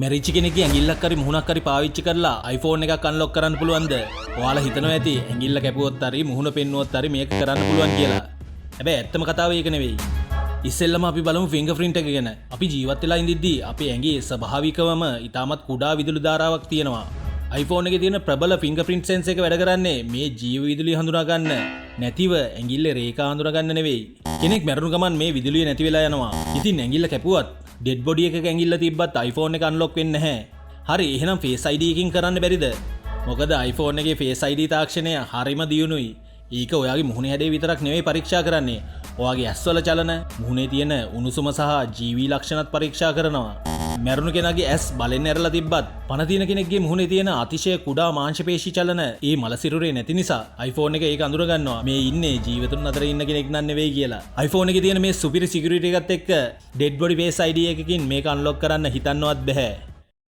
මැරිච්ච කෙනෙක්ගේ ඇඟිල්ලක් හරි මුහුණක් හරි පාවිච්චි කරලා iPhone එකක් අන්ලොක් කරන්න පුළුවන්ද? ඔයාලා හිතනවා ඇති ඇඟිල්ල කැපුවොත් හරි මුහුණ පෙන්නුවොත් හරි මේක කරන්න පුළුවන් කියලා. හැබැයි ඇත්තම කතාව ඒක නෙවෙයි. ඉස්සෙල්ලම අපි බලමු ෆින්ගර්ප්‍රින්ට් එක ගැන. අපි ජීවත් වෙලා ඉඳිද්දී අපේ ඇඟේ ස්වභාවිකවම ඊටමත් කුඩා විදුලි ධාරාවක් තියෙනවා. iPhone එකේ තියෙන ප්‍රබල ෆින්ගර්ප්‍රින්ට් සෙන්සර් එක වැඩ කරන්නේ මේ ජීව විදුලිය හඳුනා ගන්න නැතිව ඇඟිල්ලේ රේඛා හඳුනා ගන්න නෙවෙයි. කෙනෙක් මැරුණු ගමන් මේ විදුලිය නැති වෙලා යනවා. ඉතින් ඇඟිල්ල කැපුවත් ඩෙඩ් බොඩි එකක ඇඟිල්ල තිබ්බත් iPhone එක අන්ලොක් වෙන්නේ නැහැ. හරි එහෙනම් Face ID එකකින් කරන්න බැරිද? මොකද iPhone එකේ Face ID තාක්ෂණය හරිම දියුණුයි. ඒක ඔයාගේ මුහුණේ හැඩේ විතරක් නෙවෙයි පරීක්ෂා කරන්නේ. ඔයාගේ ඇස්වල චලන, මුහුණේ තියෙන උණුසුම සහ ජීවී ලක්ෂණත් පරීක්ෂා කරනවා. මැරුණු කෙනාගේ ඇස් බලෙන් ඇරලා තිබ්බත් පණ තියෙන කෙනෙක්ගේ මුහුණේ තියෙන අතිශය කුඩා මාංශ පේශි චලන ඒ මල සිරුරේ නැති නිසා iPhone එක ඒක අඳුර ගන්නවා මේ ඉන්නේ ජීවිතුන් අතර ඉන්න කෙනෙක් නන් නෙවෙයි කියලා. iPhone එකේ තියෙන මේ සුපිරි සිකියුරිටි එකත් එක්ක ඩෙඩ් බොඩි Face ID එකකින් මේක අන්ලොක් කරන්න හිතන්නවත් බෑ.